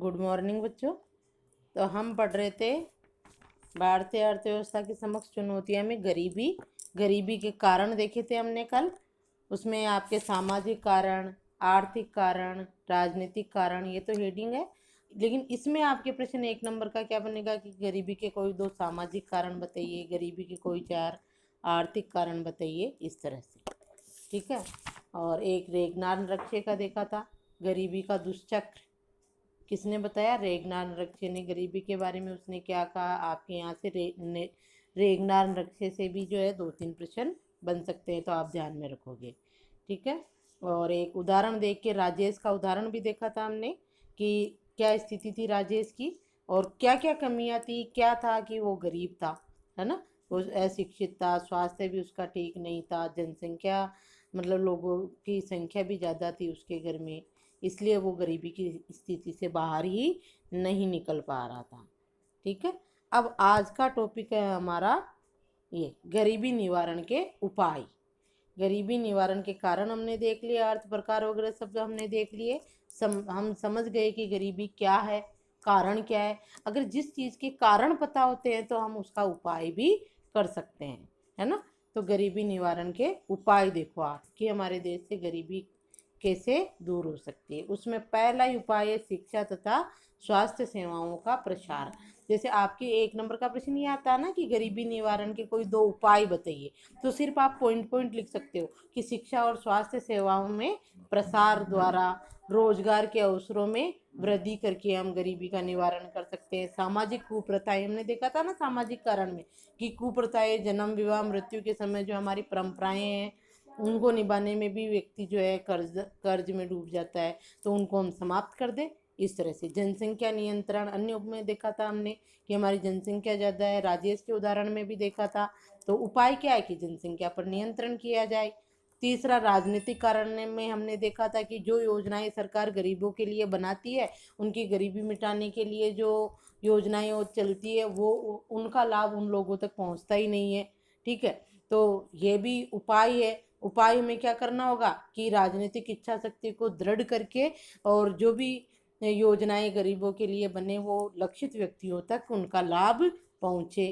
Good morning बच्चों। तो हम पढ़ रहे थे भारतीय अर्थव्यवस्था की समक्ष चुनौतियां में गरीबी। गरीबी के कारण देखे थे हमने कल। उसमें आपके सामाजिक कारण, आर्थिक कारण, राजनीतिक कारण, ये तो हेडिंग है। लेकिन इसमें आपके प्रश्न 1 नंबर का क्या बनेगा कि गरीबी के कोई 2 सामाजिक कारण बताइए, गरीबी के कोई 4 आर्थिक कारण बताइए, इस तरह से। ठीक है। और एक रेगनार रक्षे का देखा था, गरीबी का दुष्चक्र। किसने बताया? रेगनार रक्षे ने गरीबी के बारे में। उसने क्या कहा? आपके यहाँ से रेगनार रक्षे से भी जो है 2-3 प्रश्न बन सकते हैं, तो आप ध्यान में रखोगे। ठीक है। और एक उदाहरण देख के, राजेश का उदाहरण भी देखा था हमने कि क्या स्थिति थी राजेश की और क्या क्या कमियां थी, क्या था कि वो गरीब था, है ना। वो अशिक्षित था, स्वास्थ्य भी उसका ठीक नहीं था, जनसंख्या मतलब लोगों की संख्या भी ज़्यादा थी उसके घर में, इसलिए वो गरीबी की स्थिति से बाहर ही नहीं निकल पा रहा था। ठीक है। अब आज का टॉपिक है हमारा ये गरीबी निवारण के उपाय। गरीबी निवारण के कारण हमने देख लिया, अर्थ प्रकार वगैरह सब हमने देख लिए। हम समझ गए कि गरीबी क्या है, कारण क्या है। अगर जिस चीज़ के कारण पता होते हैं तो हम उसका उपाय भी कर सकते हैं, है ना। तो गरीबी निवारण के उपाय देखो आप कि हमारे देश से गरीबी कैसे दूर हो सकती है। उसमें पहला ही उपाय है शिक्षा तथा स्वास्थ्य सेवाओं का प्रसार। जैसे आपके 1 नंबर का प्रश्न ये आता है ना कि गरीबी निवारण के कोई 2 उपाय बताइए, तो सिर्फ आप पॉइंट पॉइंट लिख सकते हो कि शिक्षा और स्वास्थ्य सेवाओं में प्रसार द्वारा, रोजगार के अवसरों में वृद्धि करके हम गरीबी का निवारण कर सकते हैं। सामाजिक कुप्रथाएं, हमने देखा था ना सामाजिक कारण में कि कुप्रथाएं, जन्म, विवाह, मृत्यु के समय जो हमारी परंपराएं हैं उनको निभाने में भी व्यक्ति जो है कर्ज में डूब जाता है, तो उनको हम समाप्त कर दें। इस तरह से जनसंख्या नियंत्रण, अन्य में देखा था हमने कि हमारी जनसंख्या ज़्यादा है, राजेश के उदाहरण में भी देखा था। तो उपाय क्या है कि जनसंख्या पर नियंत्रण किया जाए। तीसरा, राजनीतिक कारण में हमने देखा था कि जो योजनाएं सरकार गरीबों के लिए बनाती है, उनकी गरीबी मिटाने के लिए जो योजनाएं वो चलती है, वो उनका लाभ उन लोगों तक पहुंचता ही नहीं है। ठीक है। तो ये भी उपाय है। उपाय में क्या करना होगा कि राजनीतिक इच्छा शक्ति को दृढ़ करके और जो भी योजनाएं गरीबों के लिए बने वो लक्षित व्यक्तियों तक उनका लाभ पहुंचे।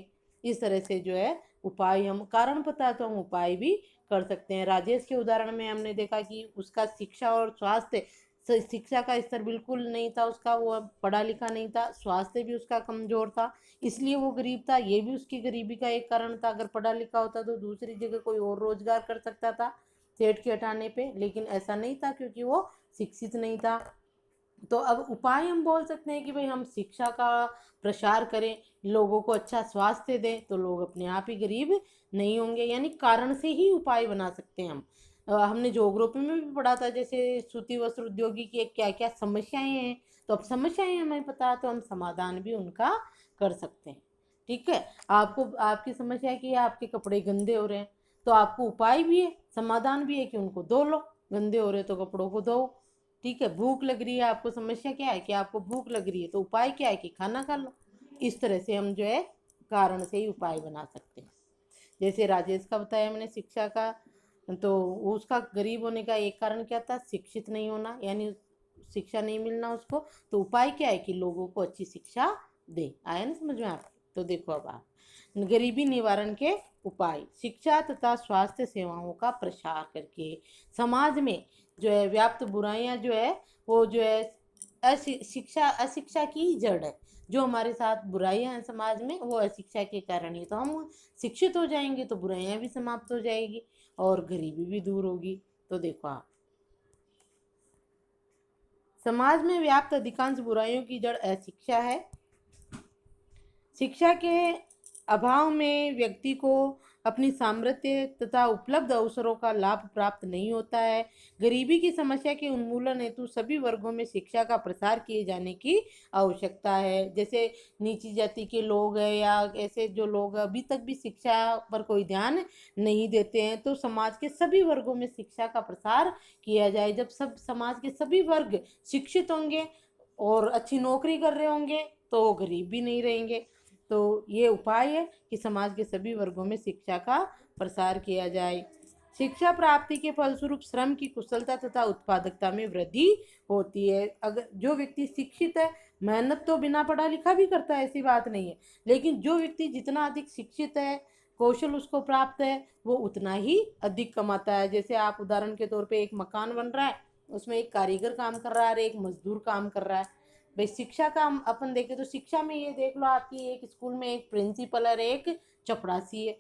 इस तरह से जो है उपाय, हम कारण पता है तो हम उपाय भी कर सकते हैं। राजेश के उदाहरण में हमने देखा कि उसका शिक्षा और स्वास्थ्य, शिक्षा का स्तर बिल्कुल नहीं था उसका, वो पढ़ा लिखा नहीं था, स्वास्थ्य भी उसका कमजोर था, इसलिए वो गरीब था। ये भी उसकी गरीबी का एक कारण था। अगर पढ़ा लिखा होता तो दूसरी जगह कोई और रोजगार कर सकता था सेठ के हटाने पे, लेकिन ऐसा नहीं था क्योंकि वो शिक्षित नहीं था। तो अब उपाय हम बोल सकते हैं कि भाई हम शिक्षा का प्रसार करें, लोगों को अच्छा स्वास्थ्य दें, तो लोग अपने आप ही गरीब नहीं होंगे। यानी कारण से ही उपाय बना सकते हैं हम। हमने ज्योग्राफी में भी पढ़ा था, जैसे सूती वस्त्र उद्योगी की क्या क्या समस्याएं हैं, तो अब समस्याएं हमें पता है तो हम समाधान भी उनका कर सकते हैं। ठीक है। आपको आपकी समस्या है कि आपके कपड़े गंदे हो रहे हैं, तो आपको उपाय भी है, समाधान भी है कि उनको धो लो, गंदे हो रहे तो कपड़ों को धो। ठीक है। भूख लग रही है, आपको समस्या क्या है कि आपको भूख लग रही है, तो उपाय क्या है कि खाना खा लो। इस तरह से हम जो है कारण से ही उपाय बना सकते हैं। जैसे राजेश का बताया मैंने शिक्षा का, तो उसका गरीब होने का एक कारण क्या था? शिक्षित नहीं होना, यानी शिक्षा नहीं मिलना उसको। तो उपाय क्या है कि लोगों को अच्छी शिक्षा दे। आया ना समझ में आप? तो देखो अब आप गरीबी निवारण के उपाय, शिक्षा तथा स्वास्थ्य सेवाओं का प्रसार करके समाज में जो है व्याप्त बुराइयां जो है वो जो है अशिक्षा की ही जड़ है। जो हमारे साथ बुराइयां हैं समाज में वो अशिक्षा के कारण ही, तो हम शिक्षित हो जाएंगे तो बुराइयां भी समाप्त हो जाएगी और गरीबी भी दूर होगी। तो देखो आप, समाज में व्याप्त अधिकांश बुराइयों की जड़ अशिक्षा है। शिक्षा के अभाव में व्यक्ति को अपनी सामर्थ्य तथा उपलब्ध अवसरों का लाभ प्राप्त नहीं होता है। गरीबी की समस्या के उन्मूलन हेतु सभी वर्गों में शिक्षा का प्रसार किए जाने की आवश्यकता है। जैसे नीची जाति के लोग हैं या ऐसे जो लोग अभी तक भी शिक्षा पर कोई ध्यान नहीं देते हैं, तो समाज के सभी वर्गों में शिक्षा का प्रसार किया जाए। जब सब समाज के सभी वर्ग शिक्षित होंगे और अच्छी नौकरी कर रहे होंगे तो वो गरीब भी नहीं रहेंगे। तो ये उपाय है कि समाज के सभी वर्गों में शिक्षा का प्रसार किया जाए। शिक्षा प्राप्ति के फलस्वरूप श्रम की कुशलता तथा उत्पादकता में वृद्धि होती है। अगर जो व्यक्ति शिक्षित है मेहनत तो बिना पढ़ा लिखा भी करता है, ऐसी बात नहीं है, लेकिन जो व्यक्ति जितना अधिक शिक्षित है, कौशल उसको प्राप्त है, वो उतना ही अधिक कमाता है। जैसे आप उदाहरण के तौर पे एक मकान बन रहा है, उसमें एक कारीगर काम कर रहा है और एक मजदूर काम कर रहा है। भाई शिक्षा का हम अपन देखें तो शिक्षा में ये देख लो, आपकी एक स्कूल में एक प्रिंसिपल और एक चपरासी है,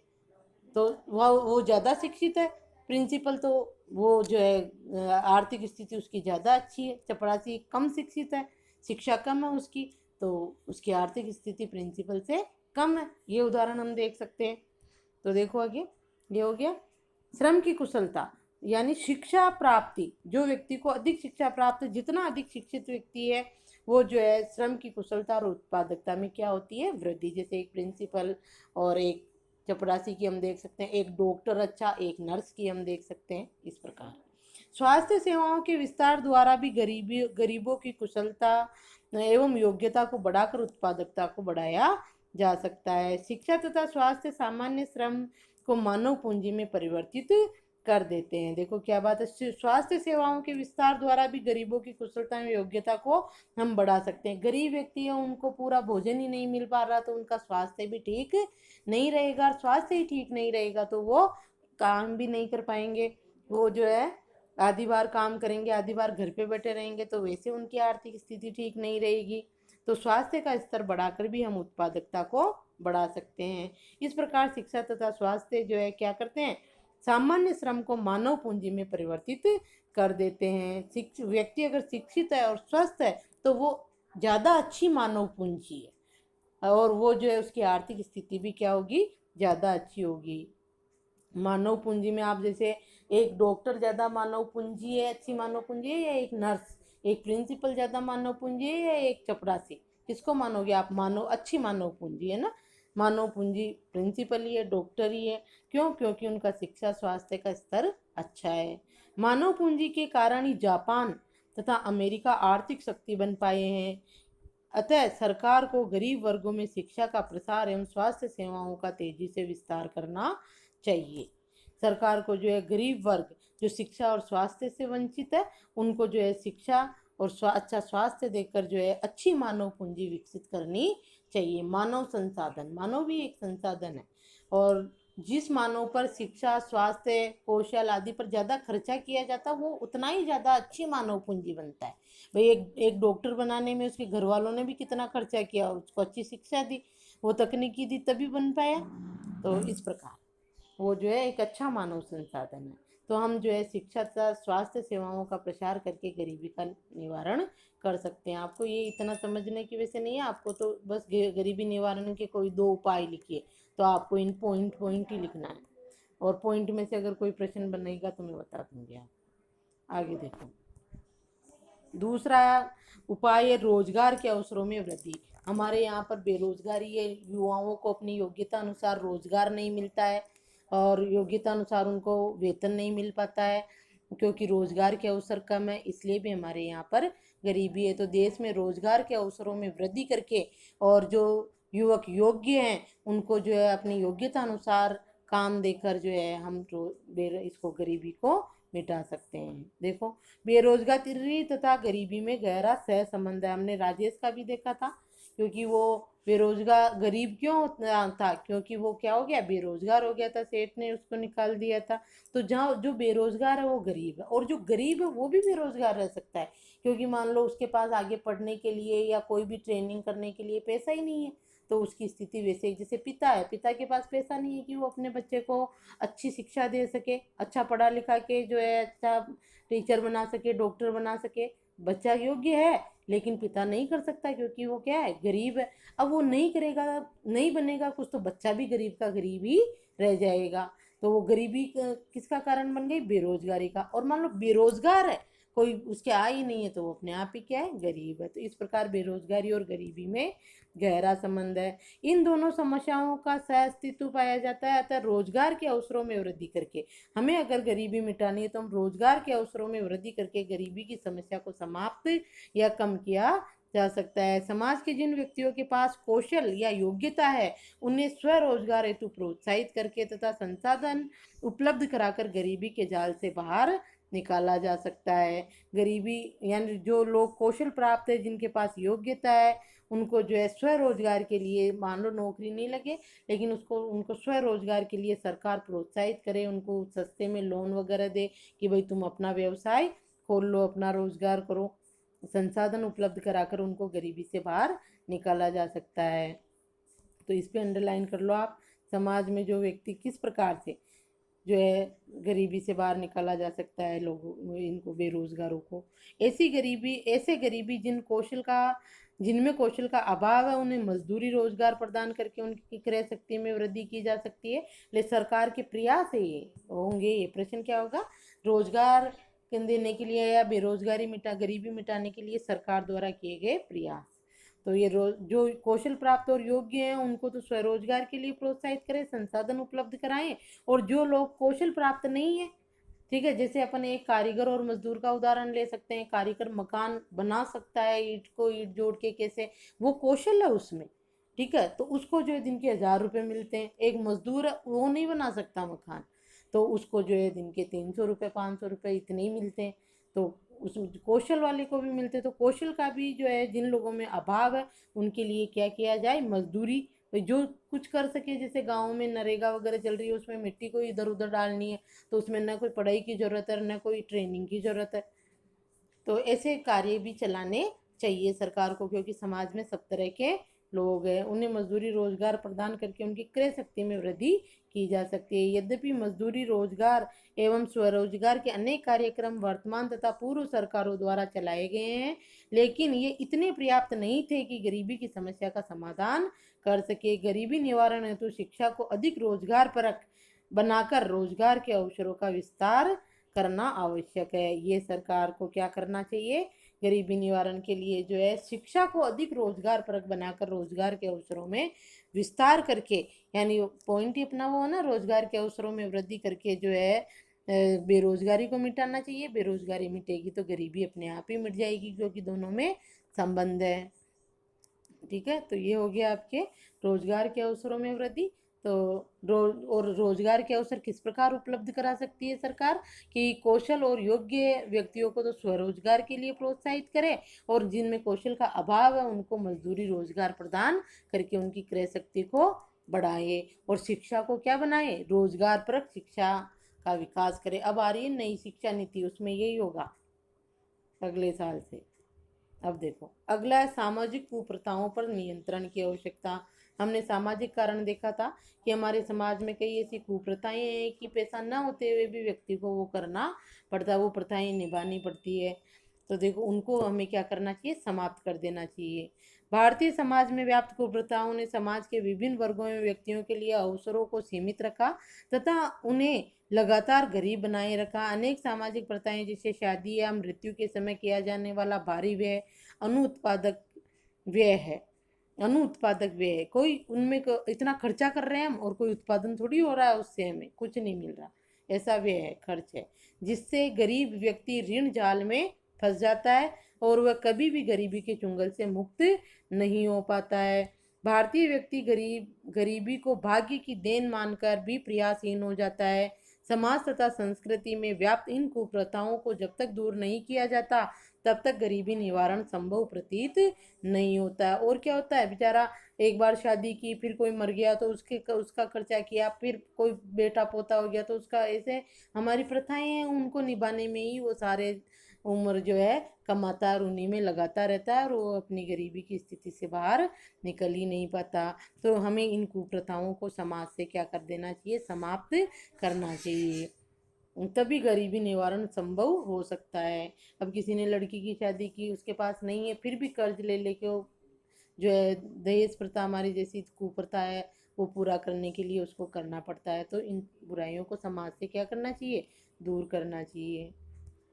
तो वो ज़्यादा शिक्षित है। प्रिंसिपल तो वो जो है आर्थिक स्थिति उसकी ज़्यादा अच्छी है, चपरासी कम शिक्षित है, शिक्षा कम है उसकी, तो उसकी आर्थिक स्थिति प्रिंसिपल से कम है। ये उदाहरण हम देख सकते हैं। तो देखो आगे, ये हो गया श्रम की कुशलता, यानी शिक्षा प्राप्ति। जो व्यक्ति को अधिक शिक्षा प्राप्त, जितना अधिक शिक्षित व्यक्ति है, वो जो है श्रम की कुशलता और उत्पादकता में क्या होती है, वृद्धि। जैसे एक प्रिंसिपल और एक चपरासी की हम देख सकते हैं, एक डॉक्टर अच्छा, एक नर्स की हम देख सकते हैं। इस प्रकार स्वास्थ्य सेवाओं के विस्तार द्वारा भी गरीबों की कुशलता एवं योग्यता को बढ़ाकर उत्पादकता को बढ़ाया जा सकता है। शिक्षा तथा स्वास्थ्य सामान्य श्रम को मानव पूंजी में परिवर्तित कर देते हैं। देखो क्या बात है, स्वास्थ्य सेवाओं के विस्तार द्वारा भी गरीबों की कुशलता एवं योग्यता को हम बढ़ा सकते हैं। गरीब व्यक्ति है, उनको पूरा भोजन ही नहीं मिल पा रहा, तो उनका स्वास्थ्य भी ठीक नहीं रहेगा। स्वास्थ्य ही ठीक नहीं रहेगा तो वो काम भी नहीं कर पाएंगे। वो जो है आधी बार काम करेंगे, आधी बार घर पे बैठे रहेंगे, तो वैसे उनकी आर्थिक स्थिति ठीक नहीं रहेगी। तो स्वास्थ्य का स्तर बढ़ाकर भी हम उत्पादकता को बढ़ा सकते हैं। इस प्रकार शिक्षा तथा स्वास्थ्य जो है क्या करते हैं, सामान्य श्रम को मानव पूंजी में परिवर्तित कर देते हैं। व्यक्ति अगर शिक्षित है और स्वस्थ है तो वो ज़्यादा अच्छी मानव पूंजी है, और वो जो है उसकी आर्थिक स्थिति भी क्या होगी, ज़्यादा अच्छी होगी। मानव पूंजी में आप जैसे एक डॉक्टर ज़्यादा मानव पूंजी है, अच्छी मानव पूंजी है, या एक नर्स, एक प्रिंसिपल ज़्यादा मानव पूंजी है, या एक चपरासी, किसको मानोगे आप, मानव अच्छी मानव पूंजी है ना। मानव पूंजी प्रिंसिपल ही है, डॉक्टर ही है। क्यों? क्योंकि उनका शिक्षा स्वास्थ्य का स्तर अच्छा है। मानव पूंजी के कारण ही जापान तथा अमेरिका आर्थिक शक्ति बन पाए हैं। अतः सरकार को गरीब वर्गों में शिक्षा का प्रसार एवं स्वास्थ्य सेवाओं का तेजी से विस्तार करना चाहिए। सरकार को जो है गरीब वर्ग जो शिक्षा और स्वास्थ्य से वंचित है, उनको जो है शिक्षा और अच्छा स्वास्थ्य देकर जो है अच्छी मानव पूंजी विकसित करनी चाहिए। मानव संसाधन, मानव भी एक संसाधन है, और जिस मानव पर शिक्षा, स्वास्थ्य, कौशल आदि पर ज़्यादा खर्चा किया जाता है, वो उतना ही ज़्यादा अच्छी मानव पूंजी बनता है। भाई एक डॉक्टर बनाने में उसके घर वालों ने भी कितना खर्चा किया, उसको अच्छी शिक्षा दी, वो तकनीकी दी, तभी बन पाया। तो इस प्रकार वो जो है एक अच्छा मानव संसाधन है। तो हम जो है शिक्षा तथा स्वास्थ्य सेवाओं का प्रसार करके गरीबी का निवारण कर सकते हैं। आपको ये इतना समझने की वजह से नहीं है, आपको तो बस गरीबी निवारण के कोई 2 उपाय लिखिए, तो आपको इन पॉइंट ही लिखना है, और पॉइंट में से अगर कोई प्रश्न बनेगा तो मैं बता दूंगी। आप आगे देखो, दूसरा उपाय है रोजगार के अवसरों में वृद्धि। हमारे यहाँ पर बेरोजगारी है, युवाओं को अपनी योग्यता अनुसार रोजगार नहीं मिलता है, और योग्यता अनुसार उनको वेतन नहीं मिल पाता है, क्योंकि रोजगार के अवसर कम है, इसलिए भी हमारे यहाँ पर गरीबी है। तो देश में रोजगार के अवसरों में वृद्धि करके, और जो युवक योग्य हैं उनको जो है अपनी योग्यता अनुसार काम देकर जो है हम इसको गरीबी को मिटा सकते हैं। देखो, बेरोजगारी तथा गरीबी में गहरा सह संबंध है। हमने राजेश का भी देखा था, क्योंकि वो बेरोजगार गरीब क्यों था, क्योंकि वो क्या हो गया, बेरोजगार हो गया था, सेठ ने उसको निकाल दिया था। तो जहाँ जो बेरोजगार है वो गरीब है, और जो गरीब है वो भी बेरोजगार रह सकता है, क्योंकि मान लो उसके पास आगे पढ़ने के लिए या कोई भी ट्रेनिंग करने के लिए पैसा ही नहीं है, तो उसकी स्थिति वैसे, जैसे पिता है, पिता के पास पैसा नहीं है कि वो अपने बच्चे को अच्छी शिक्षा दे सके, अच्छा पढ़ा लिखा के जो है अच्छा टीचर बना सके, डॉक्टर बना सके। बच्चा योग्य है लेकिन पिता नहीं कर सकता, क्योंकि वो क्या है, गरीब है। अब वो नहीं करेगा, नहीं बनेगा कुछ, तो बच्चा भी गरीब का गरीब ही रह जाएगा। तो वो गरीबी किसका कारण बन गई, बेरोजगारी का। और मान लो बेरोजगार है, कोई उसके आय ही नहीं है, तो वो अपने आप ही क्या है, गरीब है। तो इस प्रकार बेरोजगारी और गरीबी में गहरा संबंध है। इन दोनों समस्याओं का सह अस्तित्व पाया जाता है। अतः रोजगार के अवसरों में वृद्धि करके, हमें अगर गरीबी मिटानी है तो हम रोजगार के अवसरों में वृद्धि करके गरीबी की समस्या को समाप्त या कम किया जा सकता है। समाज के जिन व्यक्तियों के पास कौशल या योग्यता है, उन्हें स्वरोजगार हेतु प्रोत्साहित करके तथा संसाधन उपलब्ध कराकर गरीबी के जाल से बाहर निकाला जा सकता है। गरीबी यानी जो लोग कौशल प्राप्त है, जिनके पास योग्यता है, उनको जो है स्वरोजगार के लिए, मान लो नौकरी नहीं लगे लेकिन उनको स्वरोजगार के लिए सरकार प्रोत्साहित करे, उनको सस्ते में लोन वगैरह दे कि भाई तुम अपना व्यवसाय खोल लो, अपना रोजगार करो। संसाधन उपलब्ध कराकर उनको गरीबी से बाहर निकाला जा सकता है। तो इस पे अंडरलाइन कर लो आप, समाज में जो व्यक्ति किस प्रकार से जो है गरीबी से बाहर निकाला जा सकता है लोगों, इनको बेरोजगारों को। ऐसे गरीबी जिनमें कौशल का अभाव है, उन्हें मजदूरी रोजगार प्रदान करके उनकी क्रय शक्ति में वृद्धि की जा सकती है। लेकिन सरकार के प्रयास है ये होंगे, ये प्रश्न क्या होगा, रोजगार देने के लिए या गरीबी मिटाने के लिए सरकार द्वारा किए गए प्रयास। तो ये जो कौशल प्राप्त और योग्य हैं उनको तो स्वरोजगार के लिए प्रोत्साहित करें, संसाधन उपलब्ध कराएं। और जो लोग कौशल प्राप्त नहीं है, ठीक है, जैसे अपन एक कारीगर और मजदूर का उदाहरण ले सकते हैं। कारीगर मकान बना सकता है, ईंट जोड़ के कैसे, वो कौशल है उसमें, ठीक है, तो उसको जो है दिन के 1,000 रुपये मिलते हैं। एक मजदूर है, वो नहीं बना सकता मकान, तो उसको जो है दिन के 300 रुपये 500 रुपये इतने ही मिलते हैं। तो उस कौशल वाले को भी मिलते, तो कौशल का भी जो है जिन लोगों में अभाव है उनके लिए क्या किया जाए, मजदूरी, जो कुछ कर सके। जैसे गाँव में नरेगा वगैरह चल रही है, उसमें मिट्टी को इधर उधर डालनी है, तो उसमें न कोई पढ़ाई की ज़रूरत है, न कोई ट्रेनिंग की ज़रूरत है। तो ऐसे कार्य भी चलाने चाहिए सरकार को, क्योंकि समाज में सब तरह के लोग हैं, उन्हें मजदूरी रोजगार प्रदान करके उनकी क्रय शक्ति में वृद्धि की जा सकती है। यद्यपि मजदूरी रोजगार एवं स्वरोजगार के अनेक कार्यक्रम वर्तमान तथा पूर्व सरकारों द्वारा चलाए गए हैं, लेकिन ये इतने पर्याप्त नहीं थे कि गरीबी की समस्या का समाधान कर सके। गरीबी निवारण हेतु शिक्षा को अधिक रोजगार परक बनाकर रोजगार के अवसरों का विस्तार करना आवश्यक है। ये सरकार को क्या करना चाहिए, गरीबी निवारण के लिए जो है शिक्षा को अधिक रोजगार परक बनाकर रोजगार के अवसरों में विस्तार करके, यानी पॉइंट ही अपना वो है ना, रोजगार के अवसरों में वृद्धि करके जो है बेरोजगारी को मिटाना चाहिए। बेरोजगारी मिटेगी तो गरीबी अपने आप ही मिट जाएगी, क्योंकि दोनों में संबंध है, ठीक है। तो ये हो गया आपके रोजगार के अवसरों में वृद्धि। तो रोजगार के अवसर किस प्रकार उपलब्ध करा सकती है सरकार, कि कौशल और योग्य व्यक्तियों को तो स्वरोजगार के लिए प्रोत्साहित करे, और जिनमें कौशल का अभाव है उनको मजदूरी रोजगार प्रदान करके उनकी क्रय शक्ति को बढ़ाए। और शिक्षा को क्या बनाए, रोजगार परक शिक्षा का विकास करे। अब आ रही है नई शिक्षा नीति, उसमें यही होगा अगले साल से। अब देखो अगला है सामाजिक कुप्रथाओं पर नियंत्रण की आवश्यकता। हमने सामाजिक कारण देखा था कि हमारे समाज में कई ऐसी कुप्रथाएं हैं कि पैसा न होते हुए भी व्यक्ति को वो करना पड़ता है, वो प्रथाएं निभानी पड़ती है। तो देखो उनको हमें क्या करना चाहिए, समाप्त कर देना चाहिए। भारतीय समाज में व्याप्त कुप्रथाओं ने समाज के विभिन्न वर्गों में व्यक्तियों के लिए अवसरों को सीमित रखा तथा उन्हें लगातार गरीब बनाए रखा। अनेक सामाजिक प्रथाएं जैसे शादी या मृत्यु के समय किया जाने वाला भारी व्यय अनुत्पादक व्यय है। अनुत्पादक व्यय है, कोई उनमें इतना खर्चा कर रहे हैं हम और कोई उत्पादन थोड़ी हो रहा है, उससे हमें कुछ नहीं मिल रहा, ऐसा व्यय है, खर्च है, जिससे गरीब व्यक्ति ऋण जाल में फंस जाता है और वह कभी भी गरीबी के चुंगल से मुक्त नहीं हो पाता है। भारतीय व्यक्ति गरीबी को भाग्य की देन मानकर भी प्रयासहीन हो जाता है। समाज तथा संस्कृति में व्याप्त इन कुप्रथाओं को जब तक दूर नहीं किया जाता तब तक गरीबी निवारण संभव प्रतीत नहीं होता है। और क्या होता है, बेचारा एक बार शादी की, फिर कोई मर गया तो उसका खर्चा किया, फिर कोई बेटा पोता हो गया तो उसका, ऐसे हमारी प्रथाएं हैं, उनको निभाने में ही वो सारे उम्र जो है कमाता और उन्हीं में लगाता रहता है और वो अपनी गरीबी की स्थिति से बाहर निकल ही नहीं पाता। तो हमें इन कुप्रथाओं को समाज से क्या कर देना चाहिए, समाप्त करना चाहिए, तभी गरीबी निवारण संभव हो सकता है। अब किसी ने लड़की की शादी की, उसके पास नहीं है, फिर भी कर्ज ले लेके वो जो है दहेज प्रथा हमारी जैसी कुप्रथा है वो पूरा करने के लिए उसको करना पड़ता है। तो इन बुराइयों को समाज से क्या करना चाहिए, दूर करना चाहिए।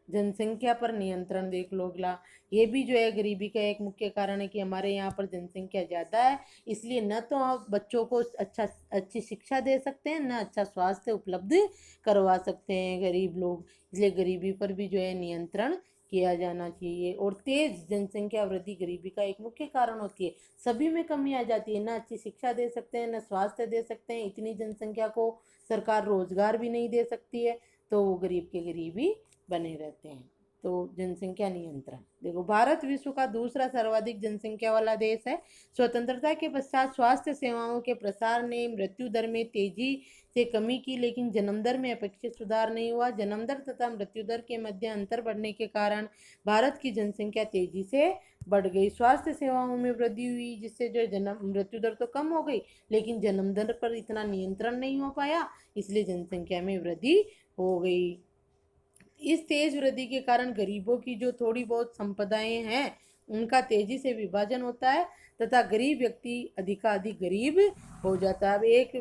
जनसंख्या पर नियंत्रण देख लो अगला, ये भी जो है गरीबी का एक मुख्य कारण है कि हमारे यहाँ पर जनसंख्या ज़्यादा है, इसलिए न तो आप बच्चों को अच्छी शिक्षा दे सकते हैं, न अच्छा स्वास्थ्य उपलब्ध करवा सकते हैं गरीब लोग, इसलिए गरीबी पर भी जो है नियंत्रण किया जाना चाहिए। और तेज जनसंख्या वृद्धि गरीबी का एक मुख्य कारण होती है, सभी में कमी आ जाती है, न अच्छी शिक्षा दे सकते हैं, न स्वास्थ्य दे सकते हैं, इतनी जनसंख्या को सरकार रोजगार भी नहीं दे सकती है, तो वो गरीब के गरीब ही बने रहते हैं। तो जनसंख्या नियंत्रण देखो, भारत विश्व का दूसरा सर्वाधिक जनसंख्या वाला देश है। स्वतंत्रता के पश्चात स्वास्थ्य सेवाओं के प्रसार ने मृत्यु दर में तेजी से कमी की, लेकिन जन्म दर में अपेक्षित सुधार नहीं हुआ। जन्म दर तथा मृत्यु दर के मध्य अंतर बढ़ने के कारण भारत की जनसंख्या तेजी से बढ़ गई। स्वास्थ्य सेवाओं में वृद्धि हुई, जिससे जो जन्म मृत्यु दर तो कम हो गई, लेकिन जन्म दर पर इतना नियंत्रण नहीं हो पाया, इसलिए जनसंख्या में वृद्धि हो गई। इस तेज वृद्धि के कारण गरीबों की जो थोड़ी बहुत संपदाएं हैं उनका तेजी से विभाजन होता है तथा गरीब व्यक्ति अधिकाधिक गरीब हो जाता है। अब एक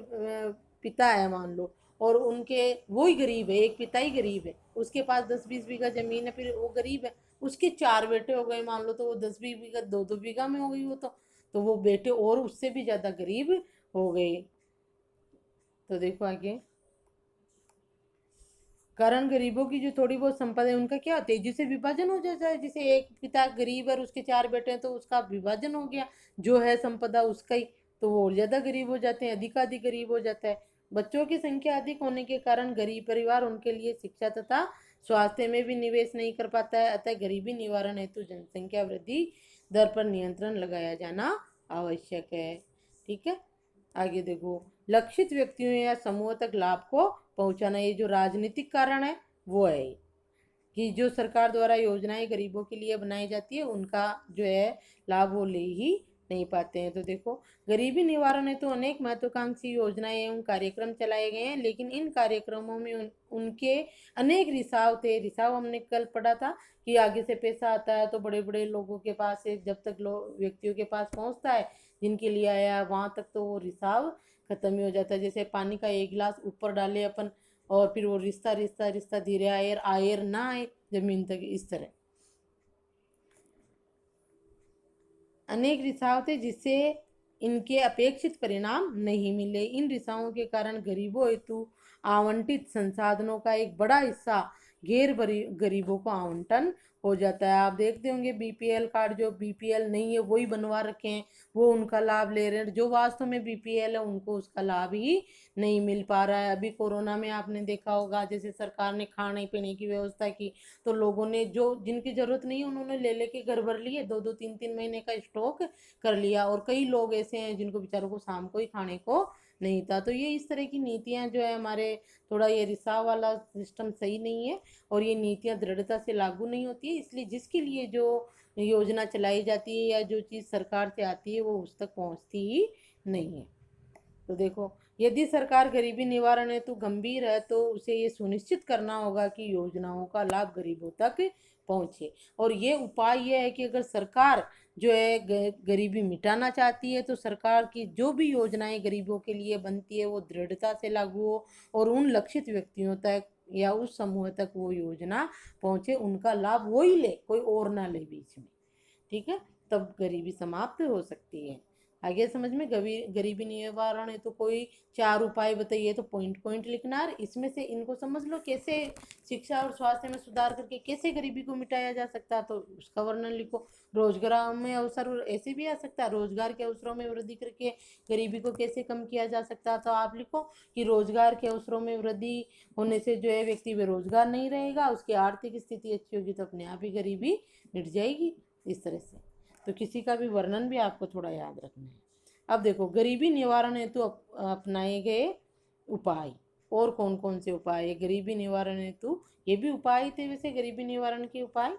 पिता है मान लो, और उनके वो ही गरीब है, एक पिता ही गरीब है, उसके पास 10-20 बीघा जमीन है, फिर वो गरीब है, उसके 4 बेटे हो गए मान लो, तो वो 10-20 बीघा 2-2 बीघा में हो गई वो, तो वो बेटे और उससे भी ज्यादा गरीब हो गए। तो देखो आगे, कारण गरीबों की जो थोड़ी बहुत संपदा है उनका क्या तेजी से विभाजन हो जाता है। जैसे एक पिता गरीब और उसके 4 बेटे हैं, तो उसका विभाजन हो गया जो है संपदा उसका ही, तो वो और ज्यादा गरीब हो जाते हैं, अधिकाधिक गरीब हो जाता है। बच्चों की संख्या अधिक होने के कारण गरीब परिवार उनके लिए शिक्षा तथा स्वास्थ्य में भी निवेश नहीं कर पाता है। अतः गरीबी निवारण हेतु जनसंख्या वृद्धि दर पर नियंत्रण लगाया जाना आवश्यक है। ठीक है, आगे देखो, लक्षित व्यक्तियों या समूह तक लाभ को पहुंचाना, ये जो राजनीतिक कारण है वो है कि जो सरकार द्वारा योजनाएं गरीबों के लिए बनाई जाती है उनका जो है लाभ वो ले ही नहीं पाते हैं। तो देखो, गरीबी निवारण हेतु अनेक महत्वाकांक्षी योजनाएं एवं कार्यक्रम चलाए गए हैं, लेकिन इन कार्यक्रमों में उनके अनेक रिसाव थे। रिसाव हमने कल पढ़ा था कि आगे से पैसा आता है तो बड़े बड़े लोगों के पास से जब तक व्यक्तियों के पास पहुंचता है जिनके लिए आया वहां तक, तो वो रिसाव खत्म ही हो जाता है। जैसे पानी का एक गिलास ऊपर डाले अपन, और फिर वो रिश्ता रिश्ता रिश्ता धीरे आयर आयर ना आए जमीन तक, इस तरह अनेक रिसाव थे जिससे इनके अपेक्षित परिणाम नहीं मिले। इन रिसावों के कारण गरीबों हेतु आवंटित संसाधनों का एक बड़ा हिस्सा गैर गरीबों को आवंटन हो जाता है। आप देखते होंगे बीपीएल कार्ड, जो बीपीएल नहीं है वही बनवा रखे हैं, वो उनका लाभ ले रहे हैं, जो वास्तव में बीपीएल है उनको उसका लाभ ही नहीं मिल पा रहा है। अभी कोरोना में आपने देखा होगा, जैसे सरकार ने खाने पीने की व्यवस्था की, तो लोगों ने जो जिनकी जरूरत नहीं है उन्होंने ले लेके घर भर लिए, 2-2 3-3 महीने का स्टॉक कर लिया, और कई लोग ऐसे हैं जिनको बेचारों को शाम को ही खाने को नहीं था। तो ये इस तरह की नीतियां जो है हमारे, थोड़ा ये रिसाव वाला सिस्टम सही नहीं है, और ये नीतियां दृढ़ता से लागू नहीं होती है, इसलिए जिसके लिए जो योजना चलाई जाती है या जो चीज़ सरकार से आती है वो उस तक पहुंचती ही नहीं है। तो देखो, यदि सरकार गरीबी निवारण हेतु गंभीर है तो उसे ये सुनिश्चित करना होगा कि योजनाओं का लाभ गरीबों तक पहुंचे। और ये उपाय ये है कि अगर सरकार जो है गरीबी मिटाना चाहती है, तो सरकार की जो भी योजनाएं गरीबों के लिए बनती है वो दृढ़ता से लागू हो, और उन लक्षित व्यक्तियों तक या उस समूह तक वो योजना पहुंचे, उनका लाभ वो ही ले, कोई और ना ले बीच में। ठीक है, तब गरीबी समाप्त हो सकती है। आगे समझ में, गरीबी निवारण है तो कोई 4 उपाय बताइए, तो पॉइंट पॉइंट लिखना है। इसमें से इनको समझ लो, कैसे शिक्षा और स्वास्थ्य में सुधार करके कैसे गरीबी को मिटाया जा सकता है, तो उसका वर्णन लिखो। रोजगार में अवसर ऐसे भी आ सकता है, रोजगार के अवसरों में वृद्धि करके गरीबी को कैसे कम किया जा सकता है, तो आप लिखो कि रोजगार के अवसरों में वृद्धि होने से जो है व्यक्ति बेरोजगार नहीं रहेगा, उसकी आर्थिक स्थिति अच्छी होगी, तो अपने आप ही गरीबी मिट जाएगी। इस तरह से तो किसी का भी वर्णन भी आपको थोड़ा याद रखना है। अब देखो, गरीबी निवारण हेतु अपनाए गए उपाय, और कौन कौन से उपाय है गरीबी निवारण हेतु, ये भी उपाय थे वैसे गरीबी निवारण के उपाय।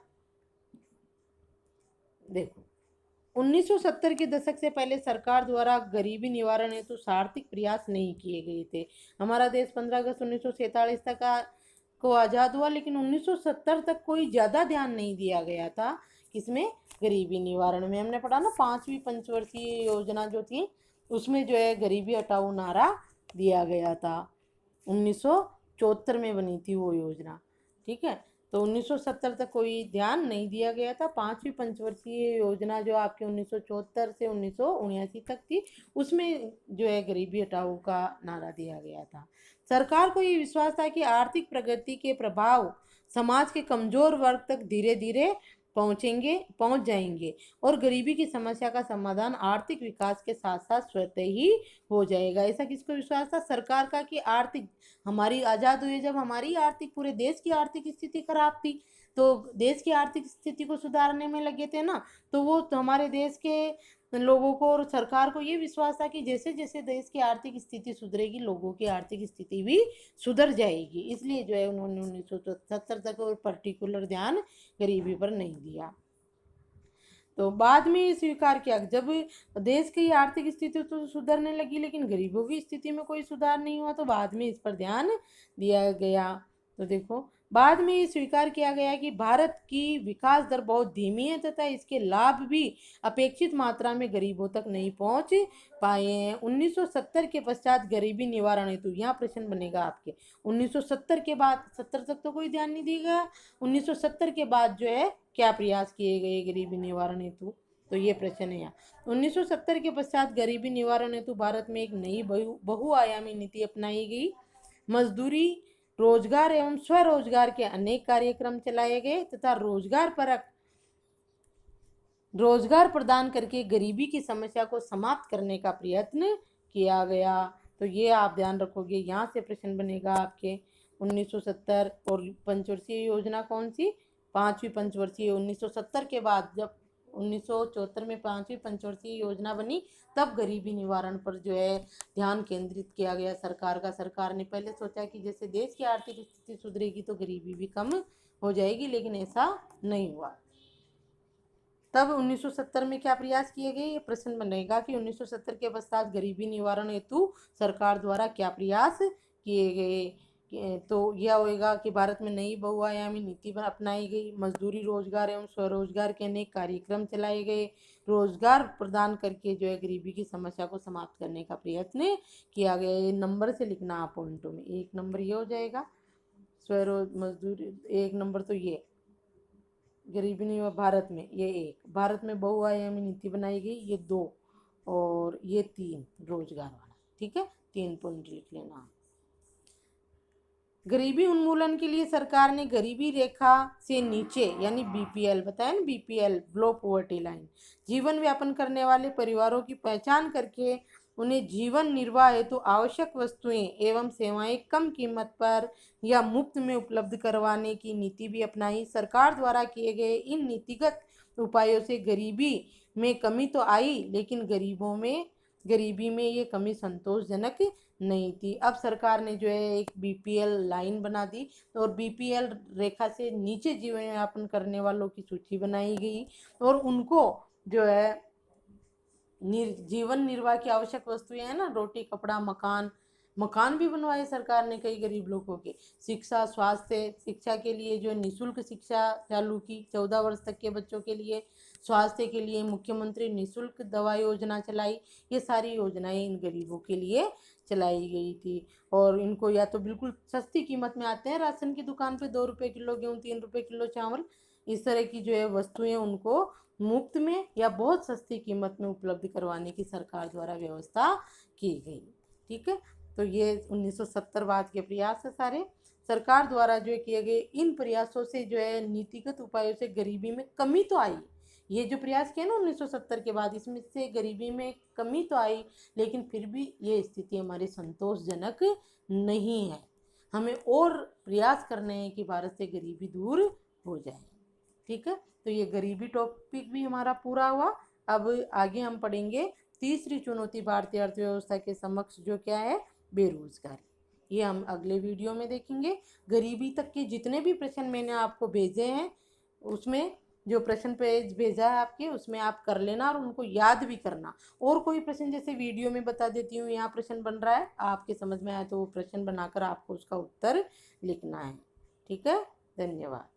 देखो, 1970 के दशक से पहले सरकार द्वारा गरीबी निवारण हेतु सार्थक प्रयास नहीं किए गए थे। हमारा देश 15 अगस्त 1947 तक को आज़ाद हुआ, लेकिन 1970 तक कोई ज़्यादा ध्यान नहीं दिया गया था किसमें, गरीबी निवारण में। हमने पढ़ा ना, 5वीं पंचवर्षीय योजना जो थी उसमें जो है गरीबी हटाओ नारा दिया गया था। 1974 में बनी थी वो योजना। ठीक है, तो 1970 तक कोई ध्यान नहीं दिया गया था। 5वीं पंचवर्षीय योजना जो आपके 1974 से 1979 तक थी, उसमें जो है गरीबी हटाओ का नारा दिया गया था। सरकार को ये विश्वास था कि आर्थिक प्रगति के प्रभाव समाज के कमजोर वर्ग तक धीरे धीरे पहुंच जाएंगे और गरीबी की समस्या का समाधान आर्थिक विकास के साथ साथ स्वतः ही हो जाएगा। ऐसा किसको विश्वास था? सरकार का, कि आर्थिक, हमारी आज़ाद हुई जब हमारी आर्थिक, पूरे देश की आर्थिक स्थिति खराब थी, तो देश की आर्थिक स्थिति को सुधारने में लगे थे ना, तो वो तो हमारे देश के लोगों को और सरकार को ये विश्वास था कि जैसे जैसे देश की आर्थिक स्थिति सुधरेगी, लोगों की आर्थिक स्थिति भी सुधर जाएगी। इसलिए जो है उन्होंने 1970 तक और पर्टिकुलर ध्यान गरीबी पर नहीं दिया। तो बाद में ये स्वीकार किया, जब देश की आर्थिक स्थिति तो सुधरने लगी लेकिन गरीबों की स्थिति में कोई सुधार नहीं हुआ, तो बाद में इस पर ध्यान दिया गया। तो देखो, बाद में ये स्वीकार किया गया कि भारत की विकास दर बहुत धीमी है तथा इसके लाभ भी अपेक्षित मात्रा में गरीबों तक नहीं पहुंच पाए हैं। 1970 के पश्चात गरीबी निवारण हेतु, यहाँ प्रश्न बनेगा आपके, 1970 के बाद, 70 तक तो कोई ध्यान नहीं दिएगा, 1970 के बाद जो है क्या प्रयास किए गए गरीबी निवारण हेतु, तो ये प्रश्न है यहाँ। 1970 के पश्चात गरीबी निवारण हेतु भारत में एक नई बहुआयामी नीति अपनाई गई। मजदूरी, रोजगार एवं स्वरोजगार के अनेक कार्यक्रम चलाए गए तथा रोजगार प्रदान करके गरीबी की समस्या को समाप्त करने का प्रयत्न किया गया। तो ये आप ध्यान रखोगे, यहाँ से प्रश्न बनेगा आपके 1970। और पंचवर्षीय योजना कौन सी? पांचवी पंचवर्षीय। 1970 के बाद जब 1974 में पांचवी पंचवर्षीय योजना बनी, तब गरीबी निवारण पर जो है ध्यान केंद्रित किया गया सरकार का। सरकार ने पहले सोचा कि जैसे देश की आर्थिक स्थिति सुधरेगी तो गरीबी भी कम हो जाएगी, लेकिन ऐसा नहीं हुआ। तब 1970 में क्या प्रयास किए गए, ये प्रश्न बनेगा कि 1970 के पश्चात गरीबी निवारण हेतु सरकार द्वारा क्या प्रयास किए गए। तो यह होएगा कि भारत में नई बहुआयामी नीति अपनाई गई, मजदूरी, रोजगार एवं स्वरोजगार के अनेक कार्यक्रम चलाए गए, रोजगार प्रदान करके जो है गरीबी की समस्या को समाप्त करने का प्रयत्न किया गया। ये नंबर से लिखना आप पॉइंटों में, एक नंबर ये हो जाएगा मजदूरी, एक नंबर तो ये गरीबी नहीं, भारत में ये एक, भारत में बहुआयामी नीति बनाई गई, ये 2 और ये 3 रोजगार वाला। ठीक है, 3 पॉइंट लिख लेना। गरीबी उन्मूलन के लिए सरकार ने गरीबी रेखा से नीचे यानी बीपीएल, बताया ना, बीपीएल, बिलो पॉवर्टी लाइन, जीवन व्यापन करने वाले परिवारों की पहचान करके उन्हें जीवन निर्वाह हेतु तो आवश्यक वस्तुएं एवं सेवाएं कम कीमत पर या मुफ्त में उपलब्ध करवाने की नीति भी अपनाई। सरकार द्वारा किए गए इन नीतिगत उपायों से गरीबी में कमी तो आई, लेकिन गरीबी में ये कमी संतोषजनक नहीं थी। अब सरकार ने जो है एक बीपीएल लाइन बना दी, तो और बीपीएल रेखा से नीचे जीवन यापन करने वालों की सूची बनाई गई और उनको जो है जीवन निर्वाह की आवश्यक वस्तुएं हैं ना, रोटी, कपड़ा, मकान भी बनवाए सरकार ने कई गरीब लोगों के। शिक्षा, स्वास्थ्य, शिक्षा के लिए जो निःशुल्क शिक्षा चालू की 14 वर्ष तक के बच्चों के लिए। स्वास्थ्य के लिए मुख्यमंत्री निःशुल्क दवा योजना चलाई। ये सारी योजनाएं इन गरीबों के लिए चलाई गई थी और इनको या तो बिल्कुल सस्ती कीमत में आते हैं राशन की दुकान पे, 2 रुपये किलो गेहूँ, 3 रुपये किलो चावल, इस तरह की जो है वस्तुएं उनको मुफ्त में या बहुत सस्ती कीमत में उपलब्ध करवाने की सरकार द्वारा व्यवस्था की गई। ठीक है, तो ये 1970 बाद के प्रयास है सारे। सरकार द्वारा जो किए गए इन प्रयासों से जो है नीतिगत उपायों से गरीबी में कमी तो आई। ये जो प्रयास किए ना 1970 के बाद, इसमें से गरीबी में कमी तो आई, लेकिन फिर भी ये स्थिति हमारी संतोषजनक नहीं है। हमें और प्रयास करने हैं कि भारत से गरीबी दूर हो जाए। ठीक है, तो ये गरीबी टॉपिक भी हमारा पूरा हुआ। अब आगे हम पढ़ेंगे तीसरी चुनौती भारतीय अर्थव्यवस्था के समक्ष, जो क्या है, बेरोजगारी। ये हम अगले वीडियो में देखेंगे। गरीबी तक के जितने भी प्रश्न मैंने आपको भेजे हैं, उसमें जो प्रश्न पेज भेजा है आपके, उसमें आप कर लेना और उनको याद भी करना। और कोई प्रश्न जैसे वीडियो में बता देती हूँ, यहाँ प्रश्न बन रहा है, आपके समझ में आया तो वो प्रश्न बनाकर आपको उसका उत्तर लिखना है। ठीक है, धन्यवाद।